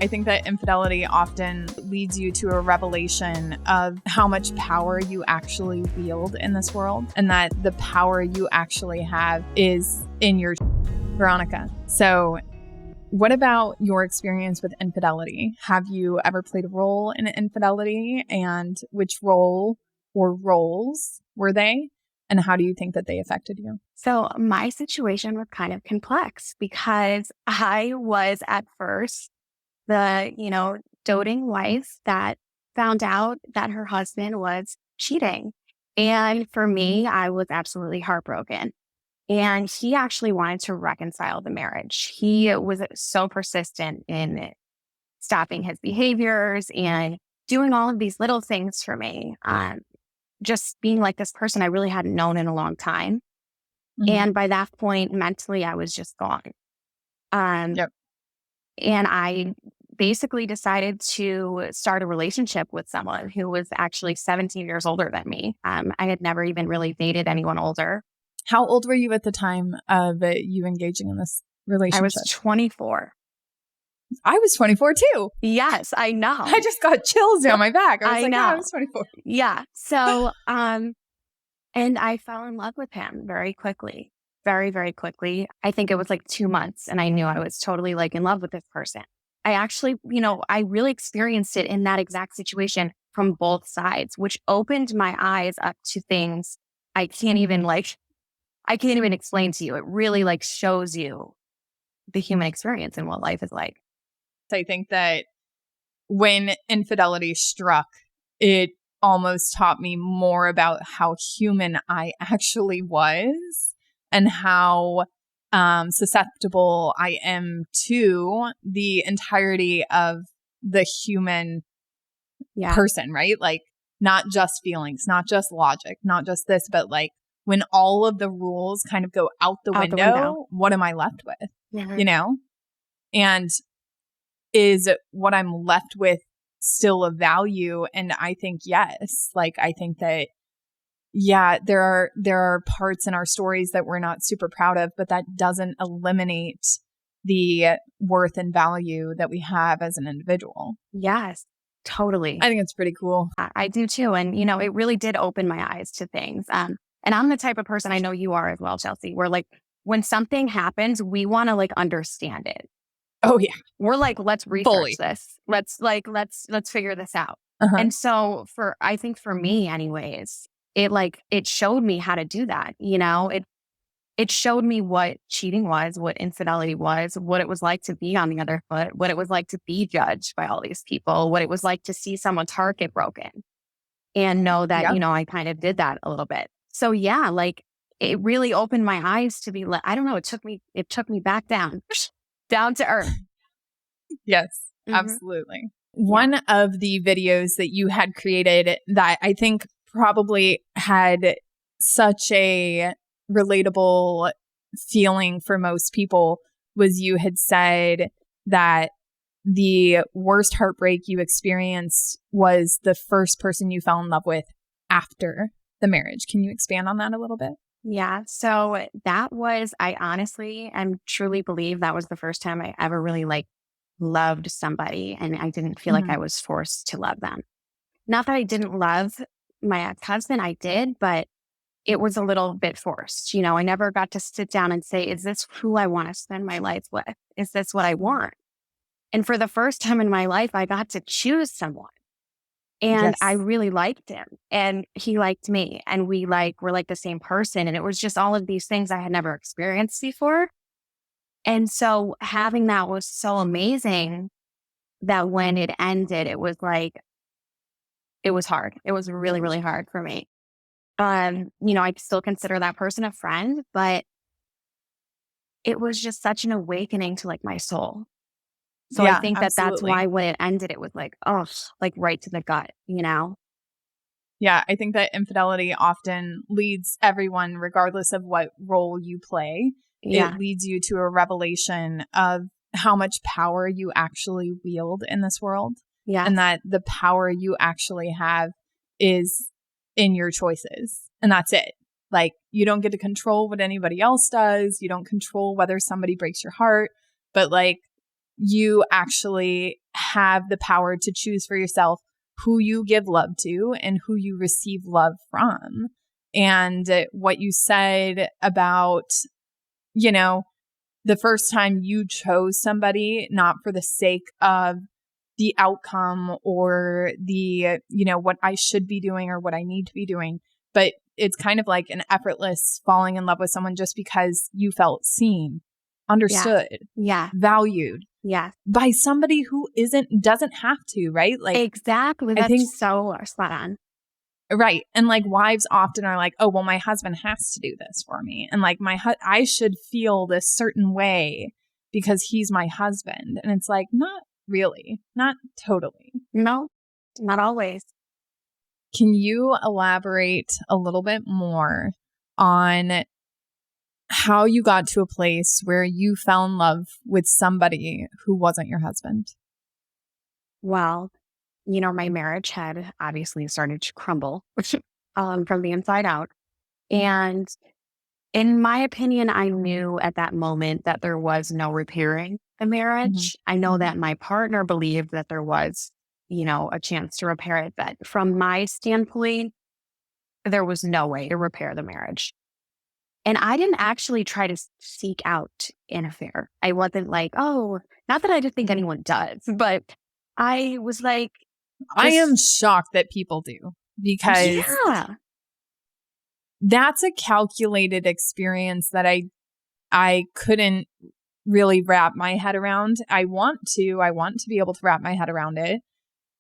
I think that infidelity often leads you to a revelation of how much power you actually wield in this world, and that the power you actually have is in your Veronica. So what about your experience with infidelity? Have you ever played a role in infidelity, and which role or roles were they? And how do you think that they affected you? So my situation was kind of complex because I was at first the, doting wife that found out that her husband was cheating. And for me, I was absolutely heartbroken. And he actually wanted to reconcile the marriage. He was so persistent in stopping his behaviors and doing all of these little things for me. Just being like this person I really hadn't known in a long time. And by that point, mentally, I was just gone. Yep. And I basically decided to start a relationship with someone who was actually 17 years older than me. I had never even really dated anyone older. How old were you at the time of you engaging in this relationship? I was 24. I was 24 too. Yes, I know. I just got chills down my back. I was know. I was 24. Yeah. So, and I fell in love with him very quickly, very, very quickly. I think it was like 2 months and I knew I was totally like in love with this person. I actually, I really experienced it in that exact situation from both sides, which opened my eyes up to things I can't even explain to you. It really like shows you the human experience and what life is like. I think that when infidelity struck, it almost taught me more about how human I actually was and how susceptible I am to the entirety of the human person, right? Like not just feelings, not just logic, not just this, but like when all of the rules kind of go out the window, what am I left with? Mm-hmm. And is what I'm left with still of value? And I think yes. Like I think that there are parts in our stories that we're not super proud of, but that doesn't eliminate the worth and value that we have as an individual. Yes, totally. I think it's pretty cool. I do too. And, it really did open my eyes to things. And I'm the type of person, I know you are as well, Chelsea, where like when something happens, we want to like understand it. Oh yeah. We're like, let's research this. Let's figure this out. And so I think for me anyways, it showed me how to do that. It showed me what cheating was, what infidelity was, what it was like to be on the other foot, what it was like to be judged by all these people, what it was like to see someone's heart get broken and know that, I kind of did that a little bit. So yeah, like it really opened my eyes to be like, I don't know, it took me back down to earth. Yes, absolutely. One of the videos that you had created that I think probably had such a relatable feeling for most people was you had said that the worst heartbreak you experienced was the first person you fell in love with after the marriage. Can you expand on that a little bit? Yeah. So that was, I honestly and truly believe that was the first time I ever really like loved somebody and I didn't feel like I was forced to love them. Not that I didn't love my ex-husband, I did, but it was a little bit forced. I never got to sit down and say, is this who I want to spend my life with? Is this what I want? And for the first time in my life, I got to choose someone. And I really liked him and he liked me and we're like the same person. And it was just all of these things I had never experienced before. And so having that was so amazing that when it ended, it was like, it was hard. It was really, really hard for me. I still consider that person a friend, but it was just such an awakening to like my soul. So I think that that's why when it ended, it was like, oh, like right to the gut, Yeah, I think that infidelity often leads everyone, regardless of what role you play. Yeah. It leads you to a revelation of how much power you actually wield in this world. Yeah. And that the power you actually have is in your choices. And that's it. Like, you don't get to control what anybody else does. You don't control whether somebody breaks your heart. But like, you actually have the power to choose for yourself who you give love to and who you receive love from. And what you said about, you know, the first time you chose somebody, not for the sake of the outcome or the, you know, what I should be doing or what I need to be doing, but it's kind of like an effortless falling in love with someone just because you felt seen, understood, valued by somebody who doesn't have to, right? Like, exactly. I think That's so spot on. Right. And like wives often are like, oh, well, my husband has to do this for me. And like I should feel this certain way because he's my husband. And it's like, not really, not totally. No, not always. Can you elaborate a little bit more on how you got to a place where you fell in love with somebody who wasn't your husband? Well, you know, my marriage had obviously started to crumble from the inside out. And in my opinion, I knew at that moment that there was no repairing the marriage. I know that my partner believed that there was, you know, a chance to repair it. But from my standpoint, there was no way to repair the marriage. And I didn't actually try to seek out an affair. I wasn't like, oh, not that I just think anyone does, but I was like, I am shocked that people do, because that's a calculated experience that I couldn't really wrap my head around. I want to be able to wrap my head around it.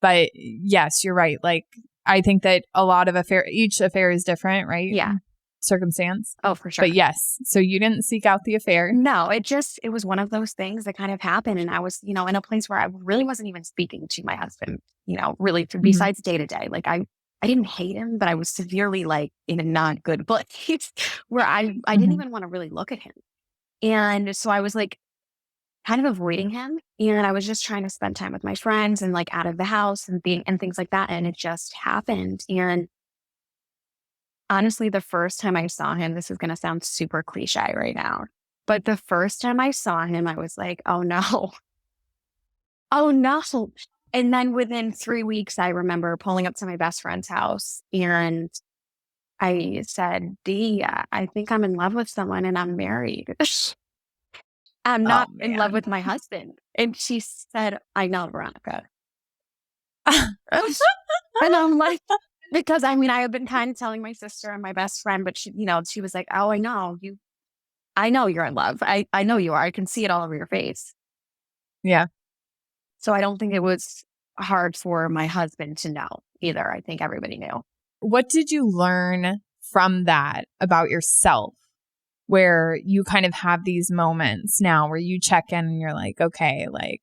But yes, you're right. Like, I think that a lot of each affair is different, right? Yeah. Circumstance. Oh, for sure. But yes, so you didn't seek out the affair. No, it was one of those things that kind of happened. And I was, you know, in a place where I really wasn't even speaking to my husband, you know, really besides day to day. Like I didn't hate him, but I was severely like in a not good place where I didn't even want to really look at him. And so I was like kind of avoiding him. And I was just trying to spend time with my friends and like out of the house and things like that. And it just happened. And honestly, the first time I saw him, this is going to sound super cliche right now, but the first time I saw him, I was like, oh no, oh no. And then within 3 weeks, I remember pulling up to my best friend's house and I said, Dee, I think I'm in love with someone and I'm married. I'm not in love with my husband. And she said, I know, Veronica. And I'm like, because I mean, I have been kind of telling my sister and my best friend, but she, you know, she was like, oh, I know you're in love. I know you are. I can see it all over your face. Yeah. So I don't think it was hard for my husband to know either. I think everybody knew. What did you learn from that about yourself, where you kind of have these moments now where you check in and you're like, okay, like,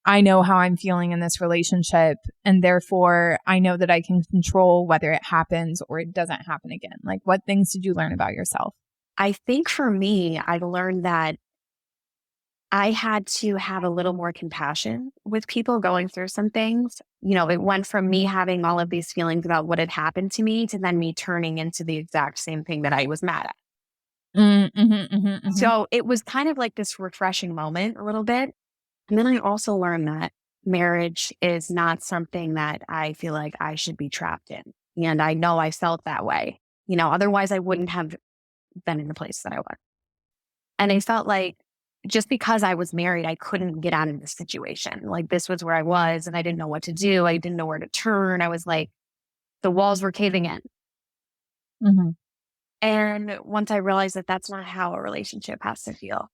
I know how I'm feeling in this relationship, and therefore I know that I can control whether it happens or it doesn't happen again. Like, what things did you learn about yourself? I think for me, I learned that I had to have a little more compassion with people going through some things. You know, it went from me having all of these feelings about what had happened to me to then me turning into the exact same thing that I was mad at. So it was kind of like this refreshing moment a little bit. And then I also learned that marriage is not something that I feel like I should be trapped in. And I know I felt that way. You know, otherwise I wouldn't have been in the place that I was. And I felt like just because I was married, I couldn't get out of the situation. Like, this was where I was and I didn't know what to do. I didn't know where to turn. I was like, the walls were caving in. And once I realized that that's not how a relationship has to feel.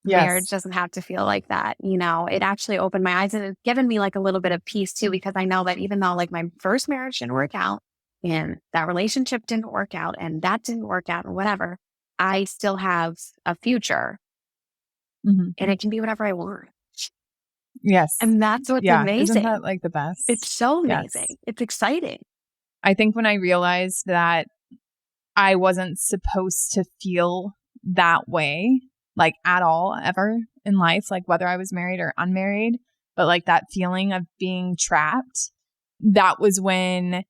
Marriage doesn't have to feel like that. You know, it actually opened my eyes and it's given me like a little bit of peace too, because I know that even though like my first marriage didn't work out and that relationship didn't work out and that didn't work out and whatever, I still have a future and it can be whatever I want. Yes. And that's what's amazing. Isn't that like the best? It's so amazing. Yes. It's exciting. I think when I realized that I wasn't supposed to feel that way, like at all, ever in life, like whether I was married or unmarried, but like that feeling of being trapped, that was when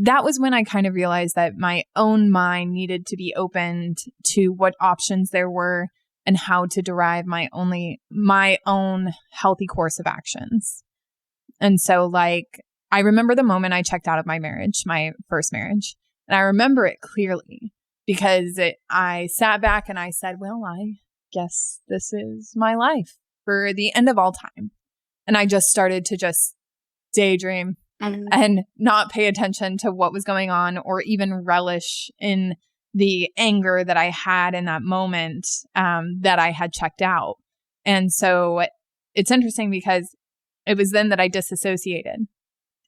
I kind of realized that my own mind needed to be opened to what options there were and how to derive my own healthy course of actions. And so like, I remember the moment I checked out of my marriage, my first marriage, and I remember it clearly because I sat back and I said, well, I guess this is my life for the end of all time. And I just started to just daydream and not pay attention to what was going on or even relish in the anger that I had in that moment that I had checked out. And so it's interesting because it was then that I disassociated.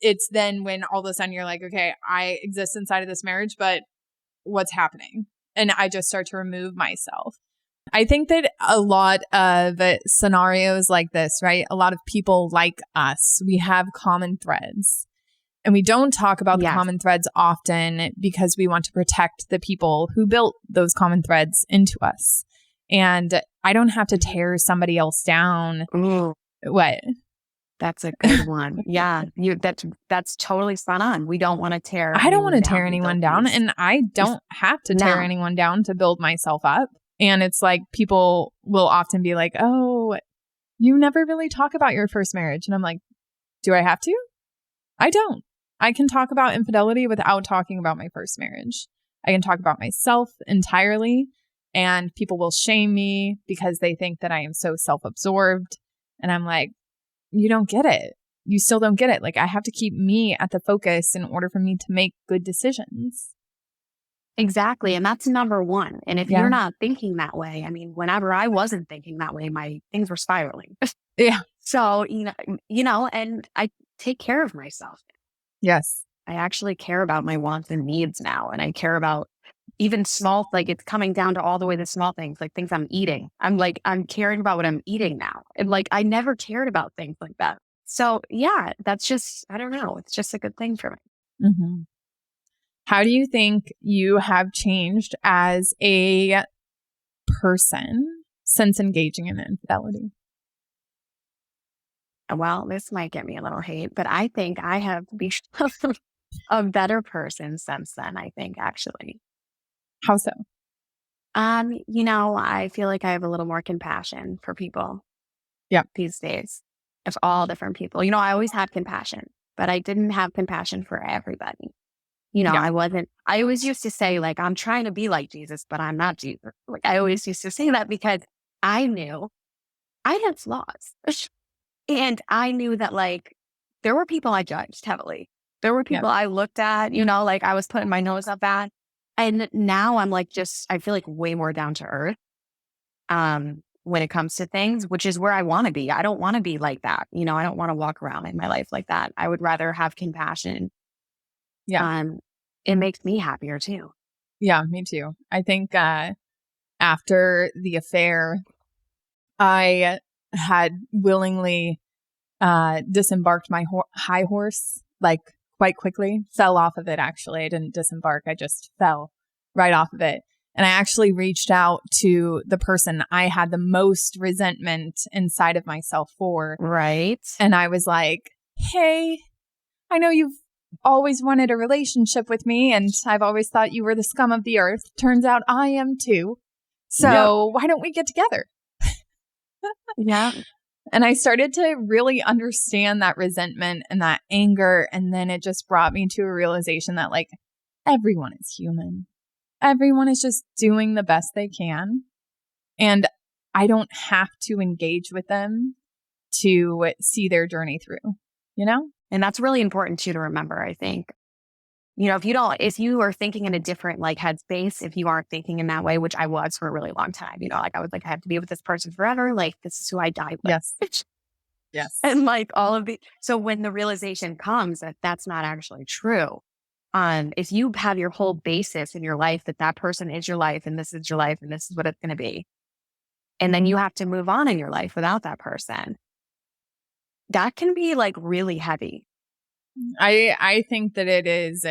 It's then when all of a sudden you're like, okay, I exist inside of this marriage, but what's happening? And I just start to remove myself. I think that a lot of scenarios like this, right? A lot of people like us, we have common threads. And we don't talk about the common threads often because we want to protect the people who built those common threads into us. And I don't have to tear somebody else down. Ooh, What? that's a good one. Yeah, that's totally spot on. We don't want to tear. I don't want to tear anyone down, and I don't have to tear No. anyone down to build myself up. And it's like people will often be like, oh, you never really talk about your first marriage. And I'm like, do I have to? I don't. I can talk about infidelity without talking about my first marriage. I can talk about myself entirely, and people will shame me because they think that I am so self-absorbed. And I'm like, you don't get it. You still don't get it. Like, I have to keep me at the focus in order for me to make good decisions. Exactly. And that's number one. And if you're not thinking that way, I mean, whenever I wasn't thinking that way, my things were spiraling. Yeah. So, and I take care of myself. Yes. I actually care about my wants and needs now. And I care about even small, like it's coming down to all the way to small things, like things I'm eating. I'm caring about what I'm eating now. And like, I never cared about things like that. So yeah, that's just, I don't know. It's just a good thing for me. Mm-hmm. How do you think you have changed as a person since engaging in infidelity? Well, this might get me a little hate, but I think I have become a better person since then, I think, actually. How so? I feel like I have a little more compassion for people these days, of all different people. I always had compassion, but I didn't have compassion for everybody. I always used to say, like, I'm trying to be like Jesus, but I'm not Jesus. Like, I always used to say that because I knew I had flaws. And I knew that, like, there were people I judged heavily. There were people I looked at, like I was putting my nose up at. And now I'm like, I feel like way more down to earth when it comes to things, which is where I want to be. I don't want to be like that. I don't want to walk around in my life like that. I would rather have compassion. Yeah. It makes me happier too. Yeah, me too. I think after the affair, I had willingly disembarked my high horse, like quite quickly, fell off of it. Actually, I didn't disembark. I just fell right off of it. And I actually reached out to the person I had the most resentment inside of myself for. Right. And I was like, hey, I know you've always wanted a relationship with me, and I've always thought you were the scum of the earth. Turns out I am too. So why don't we get together? Yeah. And I started to really understand that resentment and that anger. And then it just brought me to a realization that, like, everyone is human. Everyone is just doing the best they can. And I don't have to engage with them to see their journey through, And that's really important too to remember, I think. If you are thinking in a different like headspace, if you aren't thinking in that way, which I was for a really long time, like I was like, I have to be with this person forever. Like, this is who I died with. Yes. Yes. And like so when the realization comes that that's not actually true, if you have your whole basis in your life that person is your life and this is your life and this is what it's going to be, and then you have to move on in your life without that person, that can be like really heavy. I think that it is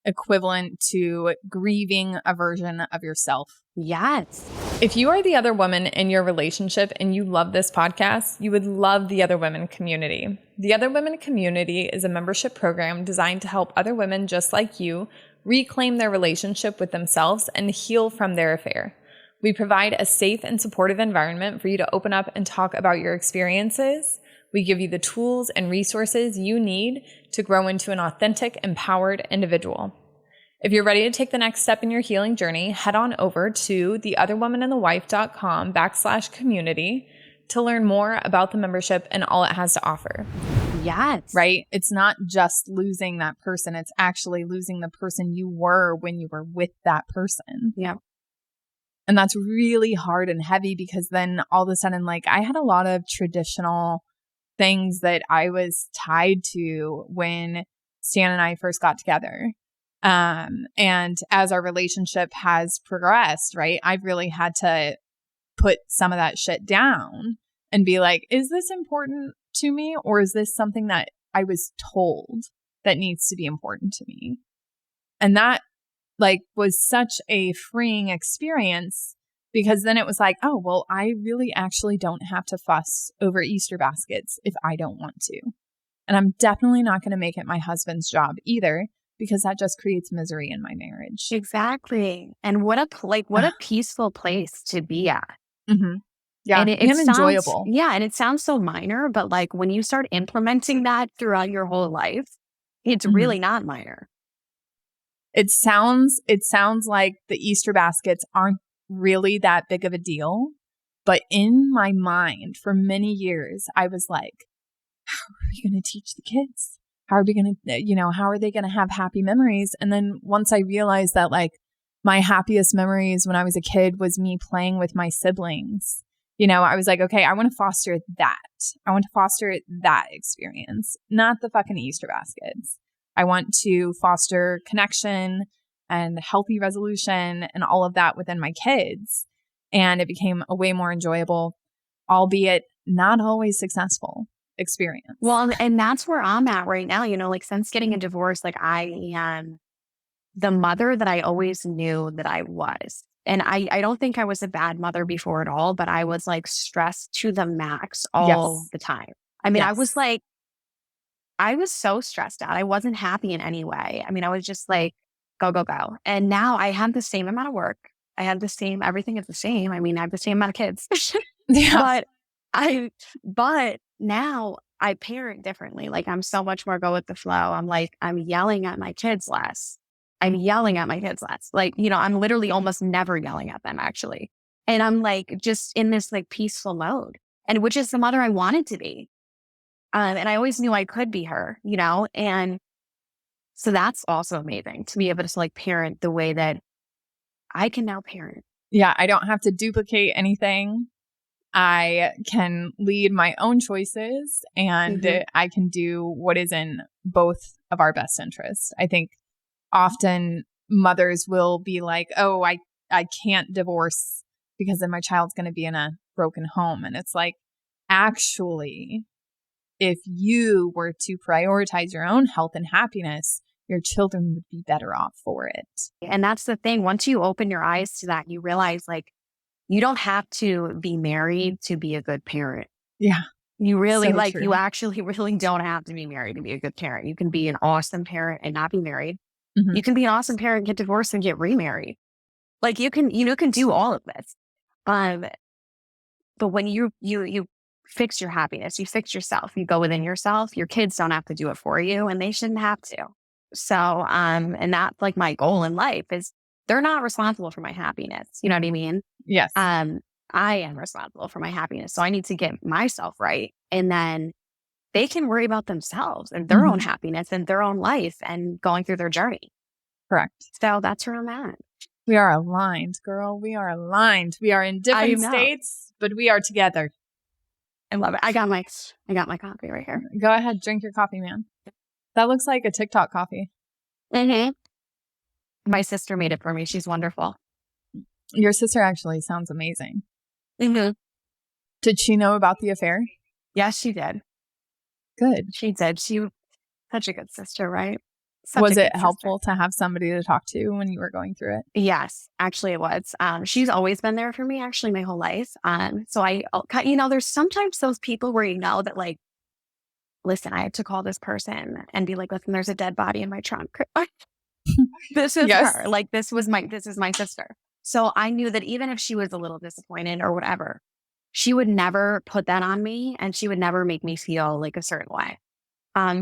equivalent to grieving a version of yourself. Yes. If you are the other woman in your relationship and you love this podcast, you would love the Other Women community. The Other Women community is a membership program designed to help other women just like you reclaim their relationship with themselves and heal from their affair. We provide a safe and supportive environment for you to open up and talk about your experiences. We give you the tools and resources you need to grow into an authentic, empowered individual. If you're ready to take the next step in your healing journey, head on over to theotherwomanandthewife.com/community to learn more about the membership and all it has to offer. Yes. Right? It's not just losing that person. It's actually losing the person you were when you were with that person. Yeah. And that's really hard and heavy because then all of a sudden, like, I had a lot of traditional things that I was tied to when Stan and I first got together. And as our relationship has progressed, right, I've really had to put some of that shit down and be like, is this important to me? Or is this something that I was told that needs to be important to me? And that like was such a freeing experience because then it was like, oh, well, I really actually don't have to fuss over Easter baskets if I don't want to. And I'm definitely not going to make it my husband's job either because that just creates misery in my marriage. Exactly. And what a peaceful place to be at. Mm-hmm. Yeah. And it sounds enjoyable. Yeah. And it sounds so minor, but like when you start implementing that throughout your whole life, it's really not minor. It sounds like the Easter baskets aren't really that big of a deal. But in my mind, for many years, I was like, how are we going to teach the kids? How are we going to, how are they going to have happy memories? And then once I realized that like my happiest memories when I was a kid was me playing with my siblings, I was like, okay, I want to foster that. I want to foster that experience, not the fucking Easter baskets. I want to foster connection and healthy resolution and all of that within my kids. And it became a way more enjoyable, albeit not always successful experience. Well, and that's where I'm at right now. Like since getting a divorce, like I am the mother that I always knew that I was. And I don't think I was a bad mother before at all, but I was like stressed to the max all the time. I mean, I was so stressed out. I wasn't happy in any way. I mean, I was just like, go, go, go. And now I have the same amount of work. I have everything is the same. I mean, I have the same amount of kids. Yeah. But now I parent differently. Like I'm so much more go with the flow. I'm yelling at my kids less. Like, I'm literally almost never yelling at them actually. And I'm like, just in this like peaceful mode and which is the mother I wanted to be. And I always knew I could be her, and so that's also amazing to be able to like parent the way that I can now parent. Yeah. I don't have to duplicate anything. I can lead my own choices and I can do what is in both of our best interests. I think often mothers will be like, oh, I can't divorce because then my child's going to be in a broken home. And it's like, actually, if you were to prioritize your own health and happiness, your children would be better off for it. And that's the thing. Once you open your eyes to that, you realize like, you don't have to be married to be a good parent. Yeah. You really you actually really don't have to be married to be a good parent. You can be an awesome parent and not be married. You can be an awesome parent, get divorced and get remarried. Like you can do all of this. But when you fix your happiness, you fix yourself, you go within yourself, your kids don't have to do it for you and they shouldn't have to. So, and that's like my goal in life is they're not responsible for my happiness. You know what I mean? Yes. I am responsible for my happiness. So I need to get myself right. And then they can worry about themselves and their own happiness and their own life and going through their journey. Correct. So that's where I'm at. We are aligned, girl. We are aligned. We are in different states, but we are together. I love it. I got my coffee right here. Go ahead. Drink your coffee, man. That looks like a TikTok coffee. My sister made it for me. She's wonderful. Your sister actually sounds amazing. Did she know about the affair? Yes, she did. Good. She did. She was such a good sister, right? Was it helpful to have somebody to talk to when you were going through it? Yes, actually it was. She's always been there for me actually my whole life. So there's sometimes those people where that like, listen, I have to call this person and be like, listen, there's a dead body in my trunk. This is her. Like this is my sister. So I knew that even if she was a little disappointed or whatever, she would never put that on me and she would never make me feel like a certain way.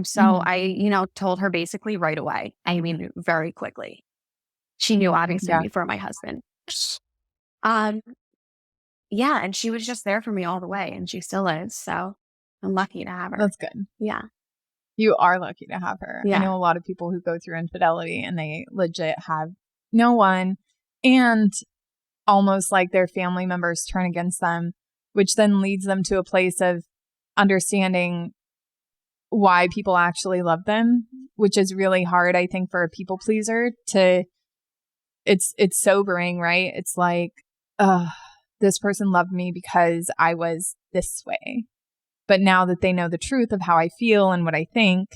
So Mhm. I, told her basically right away. I mean, very quickly. She knew obviously Yeah, before my husband. Um, yeah, and she was just there for me all the way, and she still is. So I'm lucky to have her. that's good. Yeah, You are lucky to have her. I yeah. know a lot of people who go through infidelity and they legit have no one, and almost like their family members turn against them, which then leads them to a place of understanding why people actually love them, which is really hard, I think, for a people pleaser to it's sobering, right? It's like, this person loved me because I was this way. But now that they know the truth of how I feel and what I think,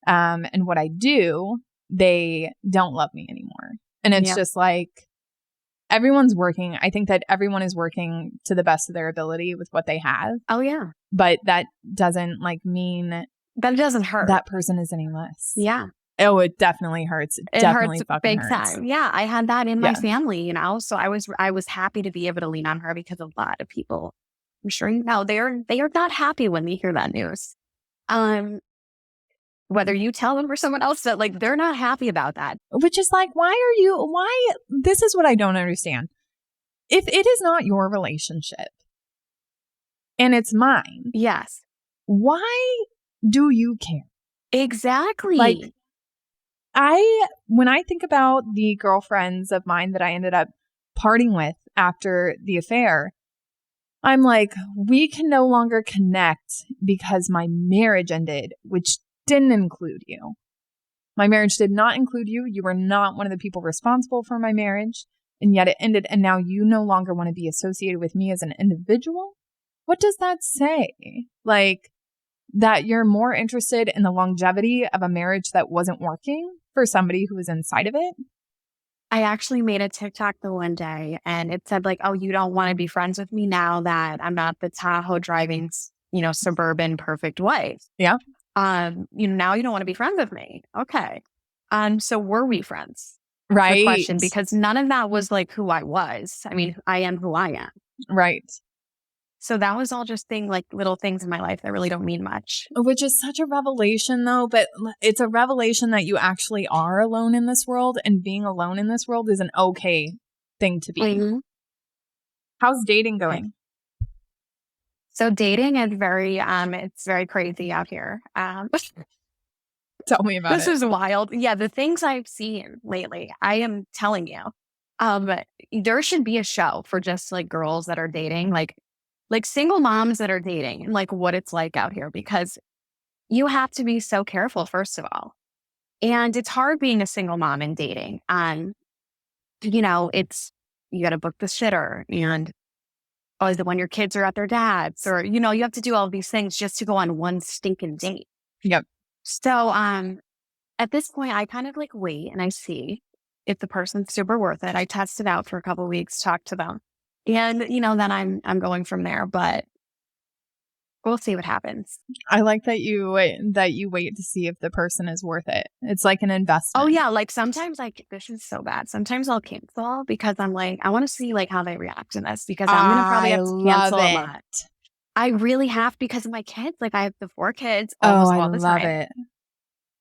and what I do, they don't love me anymore. And it's Yeah. just like everyone's working. I think that everyone is working to the best of their ability with what they have. Oh, yeah. But that doesn't mean That doesn't hurt. that person is any less. Yeah. Oh, it definitely hurts. It definitely hurts fucking big hurts. time. Yeah. I had that in my Yeah. family, so I was happy to be able to lean on her because a lot of people, I'm sure they are not happy when they hear that news. Um, Whether you tell them or someone else that they're not happy about that. Which is like, this is what I don't understand. If it is not your relationship and it's mine, Yes. why do you care? Exactly. When I think about the girlfriends of mine that I ended up parting with after the affair, I'm like, we can no longer connect because my marriage ended, which didn't include you. My marriage did not include you. You were not one of the people responsible for my marriage, and yet it ended, and now you no longer want to be associated with me as an individual? What does that say? That you're more interested in the longevity of a marriage that wasn't working for somebody who was inside of it? I actually made a TikTok the one day and it said oh, you don't want to be friends with me now that I'm not the Tahoe driving, suburban perfect wife. Yeah. Now you don't want to be friends with me. Okay. So were we friends? That's Right. the question, because none of that was who I was. I mean, I am who I am. Right. So that was all just little things in my life that really don't mean much. Which is such a revelation, though. But it's a revelation that you actually are alone in this world, and being alone in this world is an okay thing to be. Mm-hmm. How's dating going? So dating is it's very crazy out here. Tell me about This is wild. Yeah, the things I've seen lately, I am telling you. There should be a show for just girls that are dating, like single moms that are dating, and what it's like out here, because you have to be so careful, first of all. And it's hard being a single mom and dating. It's, you got to book the sitter, and is it when your kids are at their dad's, or, you have to do all these things just to go on one stinking date. Yep. So, at this point, I kind of wait and I see if the person's super worth it. I test it out for a couple of weeks, talk to them, and then I'm going from there. But we'll see what happens. I like that you wait to see if the person is worth it. It's like an investment. Oh yeah, sometimes this is so bad. Sometimes I'll cancel because I'm I want to see how they react to this, because I'm gonna probably have to cancel a lot. I really have, because of my kids. I have the 4 kids almost all the time. I love it.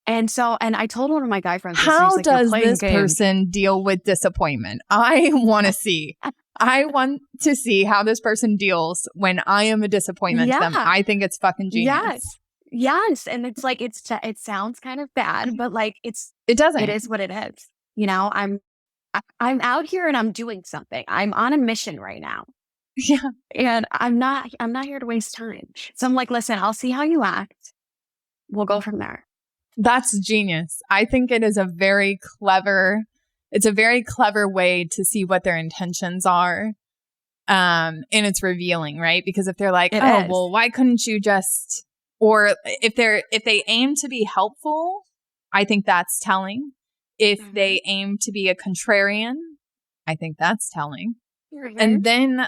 And so, and I told one of my guy friends, how does this person deal with disappointment? I want to see. I want to see how this person deals when I am a disappointment to them. I think it's fucking genius. Yes. And it's it sounds kind of bad, but it doesn't. It is what it is. I'm out here and I'm doing something. I'm on a mission right now. Yeah. And I'm not here to waste time. So I'm listen, I'll see how you act. We'll go from there. That's genius. I think it is a very clever way to see what their intentions are. And it's revealing, right? Because if they're like, well, why couldn't you just, or if they aim to be helpful, I think that's telling. If they aim to be a contrarian, I think that's telling. Mm-hmm. And then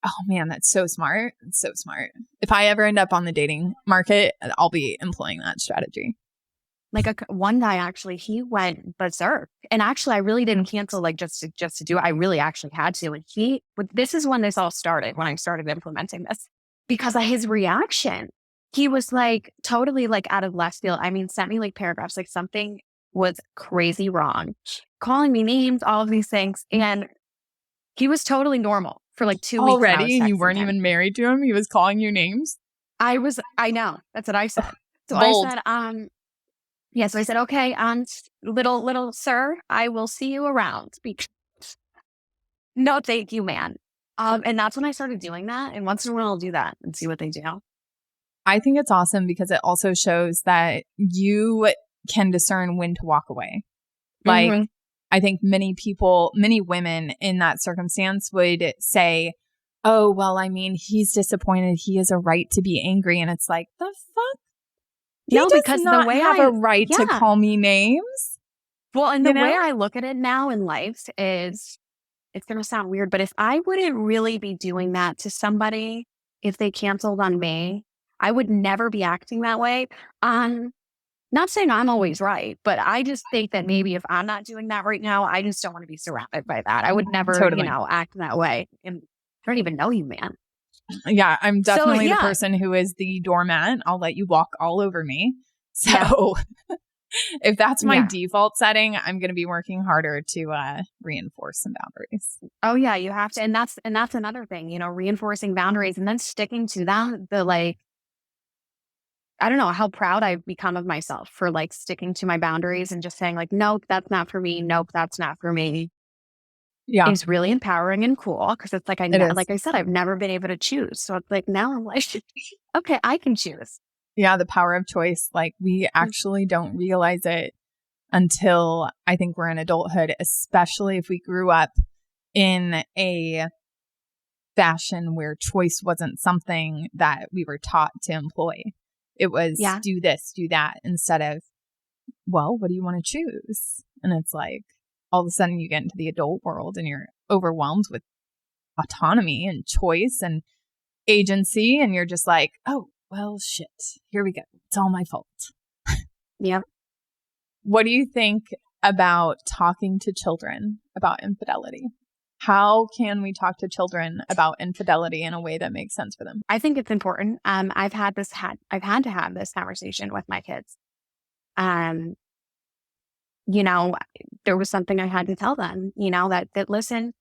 oh man, that's so smart. It's so smart. If I ever end up on the dating market, I'll be employing that strategy. one guy actually, he went berserk. And actually, I really didn't cancel like just to do it. I really actually had to. And this is when this all started, when I started implementing this, because of his reaction. He was like totally like out of left field. I mean, sent me like paragraphs, like something was crazy wrong, calling me names, all of these things. And he was totally normal for like 2 weeks that I was Already, and you texting weren't him. even married to him. He was calling you names. I know. That's what I said. So I Bold. said, yeah, so I said, okay, little sir, I will see you around. No, thank you, man. And that's when I started doing that. And once in a while I'll do that and see what they do. I think it's awesome because it also shows that you can discern when to walk away. Like, Mm-hmm. I think many women in that circumstance would say, oh, well, I mean, he's disappointed. He has a right to be angry. And it's like, the fuck? He No, does because the not way have a right to yeah. call me names. Well, and You the way know? I look at it now in life is, it's going to sound weird, but if I wouldn't really be doing that to somebody, if they canceled on me, I would never be acting that way. Not saying I'm always right, but I just think that maybe if I'm not doing that right now, I just don't want to be surrounded by that. I would never, Totally. act that way. And I don't even know you, man. Yeah, I'm definitely the yeah. person who is the doormat. I'll let you walk all over me. So if that's my default setting, I'm going to be working harder to reinforce some boundaries. Oh yeah, you have to. And that's another thing, reinforcing boundaries and then sticking to that. I don't know how proud I've become of myself for like sticking to my boundaries and just saying like, nope, that's not for me. Nope, that's not for me. Yeah. Is really empowering and cool. Cause it's like, like I said, I've never been able to choose. So it's like, now I'm like, okay, I can choose. Yeah. The power of choice. Like we actually don't realize it until I think we're in adulthood, especially if we grew up in a fashion where choice wasn't something that we were taught to employ. It was do this, do that, instead of, well, what do you want to choose? And it's like, all of a sudden you get into the adult world and you're overwhelmed with autonomy and choice and agency. And you're just like, oh, well, shit, here we go. It's all my fault. Yep. What do you think about talking to children about infidelity? How can we talk to children about infidelity in a way that makes sense for them? I think it's important. I've had to have this conversation with my kids. There was something I had to tell them, that listen,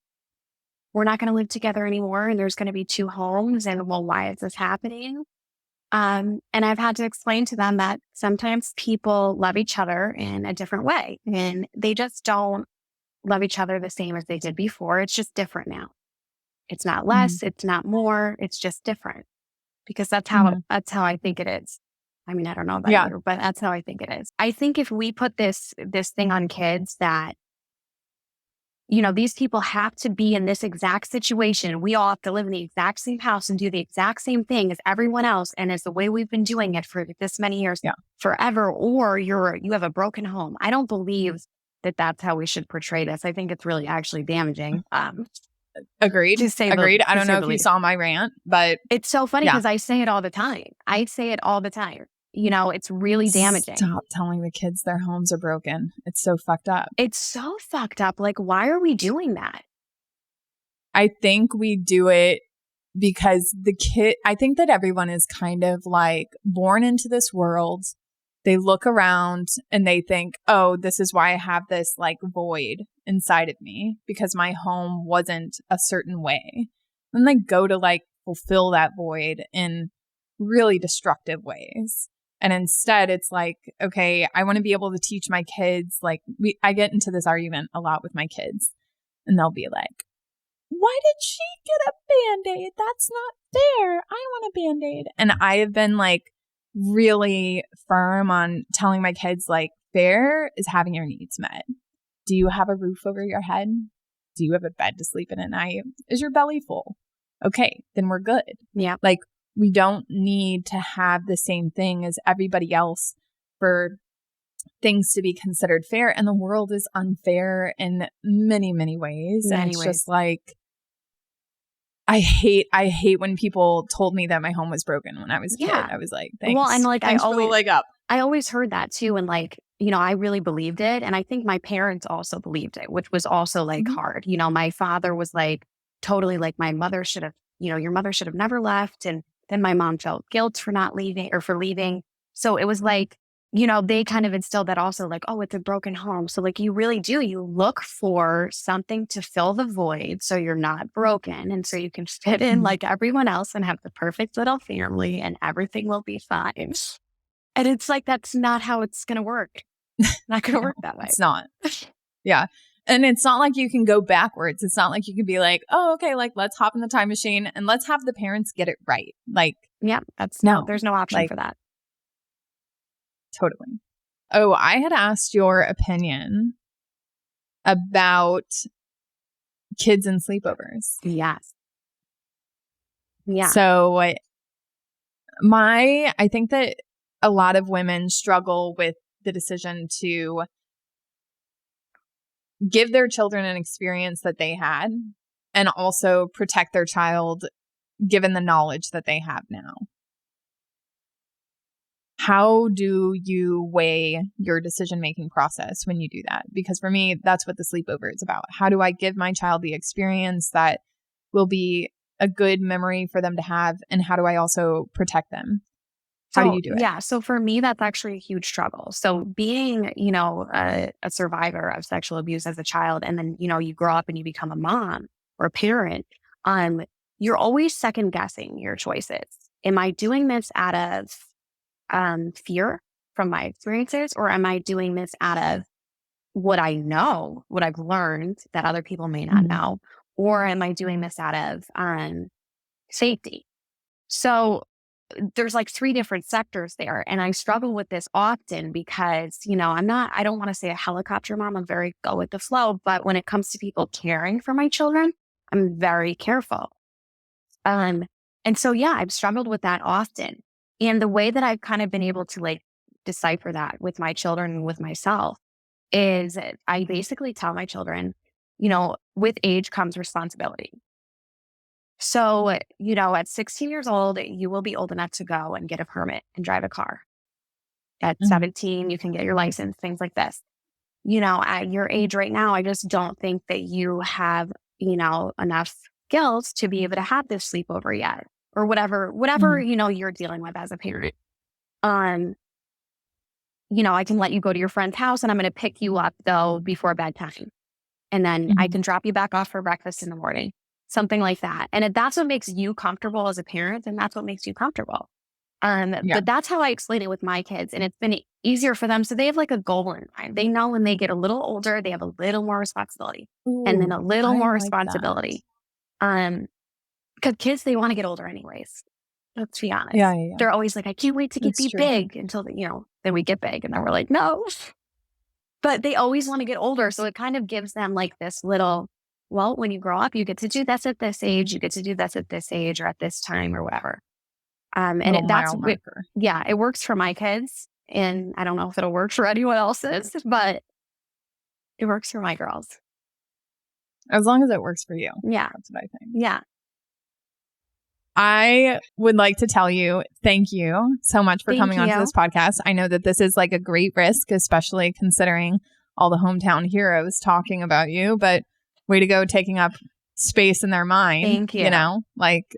we're not going to live together anymore. And there's going to be 2 homes. And well, why is this happening? And I've had to explain to them that sometimes people love each other in a different way and they just don't love each other the same as they did before. It's just different now. It's not less, it's not more, it's just different because that's how I think it is. I mean, I don't know about you, but that's how I think it is. I think if we put this thing on kids that, these people have to be in this exact situation. We all have to live in the exact same house and do the exact same thing as everyone else. And it's the way we've been doing it for this many years, forever, or you have a broken home. I don't believe that that's how we should portray this. I think it's really actually damaging. Agreed. Agreed. I don't know if you saw my rant, but it's so funny because I say it all the time. It's really damaging. Stop telling the kids their homes are broken. It's so fucked up. It's so fucked up. Like, why are we doing that? I think we do it because I think that everyone is kind of like born into this world. They look around and they think, oh, this is why I have this like void inside of me because my home wasn't a certain way. And they go to like fulfill that void in really destructive ways. And instead it's like, okay, I want to be able to teach my kids. Like I get into this argument a lot with my kids and they'll be like, why did she get a Band-Aid? That's not fair. I want a Band-Aid. And I have been like really firm on telling my kids like fair is having your needs met. Do you have a roof over your head? Do you have a bed to sleep in at night? Is your belly full? Okay, then we're good. Yeah. Like we don't need to have the same thing as everybody else for things to be considered fair. And the world is unfair in many, many ways. And it's just like, I hate when people told me that my home was broken when I was a kid. I was like, thanks. Well, and like thanks for the leg up. I always heard that too. And like, I really believed it. And I think my parents also believed it, which was also like Mhm. hard. My father was like, totally like, my mother should have, your mother should have never left. And then my mom felt guilt for not leaving or for leaving. So it was like, they kind of instilled that also like, oh, it's a broken home. So like you really do, you look for something to fill the void so you're not broken. And so you can fit in Mhm. like everyone else and have the perfect little family and everything will be fine. And it's like, that's not how it's going to work. Not going to No, work that way. it's not. Yeah. And it's not like you can go backwards. It's not like you can be like, oh, okay, like let's hop in the time machine and let's have the parents get it right. Like, Yeah, no, there's no option like for that. totally. Oh, I had asked your opinion about kids and sleepovers. Yes. Yeah. So I think that a lot of women struggle with the decision to give their children an experience that they had and also protect their child given the knowledge that they have now. How do you weigh your decision-making process when you do that? Because for me, that's what the sleepover is about. How do I give my child the experience that will be a good memory for them to have? And how do I also protect them? How do So, you do it? yeah. So for me, that's actually a huge struggle. So being, a survivor of sexual abuse as a child, and then, you grow up and you become a mom or a parent, um, you're always second guessing your choices. Am I doing this out of fear from my experiences, or am I doing this out of what I know, what I've learned that other people may not Mhm. know, or am I doing this out of safety? So there's like three different sectors there. And I struggle with this often because, I don't want to say a helicopter mom. I'm very go with the flow. But when it comes to people caring for my children, I'm very careful. Um, and so, yeah, I've struggled with that often. And the way that I've kind of been able to like decipher that with my children and with myself is I basically tell my children, with age comes responsibility. So, at 16 years old, you will be old enough to go and get a permit and drive a car. At Mhm. 17, you can get your license, things like this. At your age right now, I just don't think that you have, enough skills to be able to have this sleepover yet or whatever, Mhm. you're dealing with as a parent. Um, I can let you go to your friend's house and I'm going to pick you up though before bedtime. And then I Mhm. can drop you back off for breakfast in the morning, something like that. And if that's what makes you comfortable as a parent, then that's what makes you comfortable. Yeah. But that's how I explain it with my kids. And it's been easier for them. So they have like a goal in mind. They know when they get a little older, they have a little more responsibility and then Ooh, a little I more like that. responsibility. Um, because kids, they want to get older anyways. Let's be Yeah, honest. yeah, yeah. They're always like, I can't wait to That's be true. big until, then we get big. And then we're like, no, but they always want to get older. So it kind of gives them like this little, well, when you grow up, you get to do this at this age, you get to do this at this age or at this time or whatever. And Little mile marker. yeah, it works for my kids. And I don't know if it'll work for anyone else's, but it works for my girls. As long as it works for you. Yeah. That's what I think. Yeah. I would like to tell you, thank you so much for Thank coming onto you. this podcast. I know that this is like a great risk, especially considering all the hometown heroes talking about you, but way to go taking up space in their mind, Thank you. like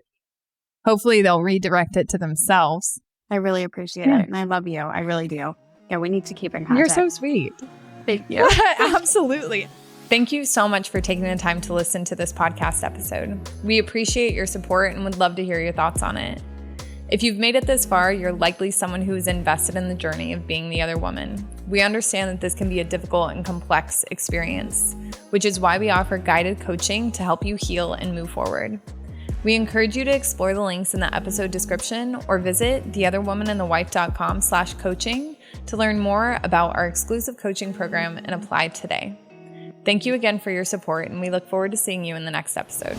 hopefully they'll redirect it to themselves. I really appreciate Yeah. it. And I love you. I really do. Yeah, we need to keep in You're contact. so sweet. Thank you. Absolutely. Thank you so much for taking the time to listen to this podcast episode. We appreciate your support and would love to hear your thoughts on it. If you've made it this far, you're likely someone who is invested in the journey of being the other woman. We understand that this can be a difficult and complex experience, which is why we offer guided coaching to help you heal and move forward. We encourage you to explore the links in the episode description or visit theotherwomanandthewife.com/coaching to learn more about our exclusive coaching program and apply today. Thank you again for your support, and we look forward to seeing you in the next episode.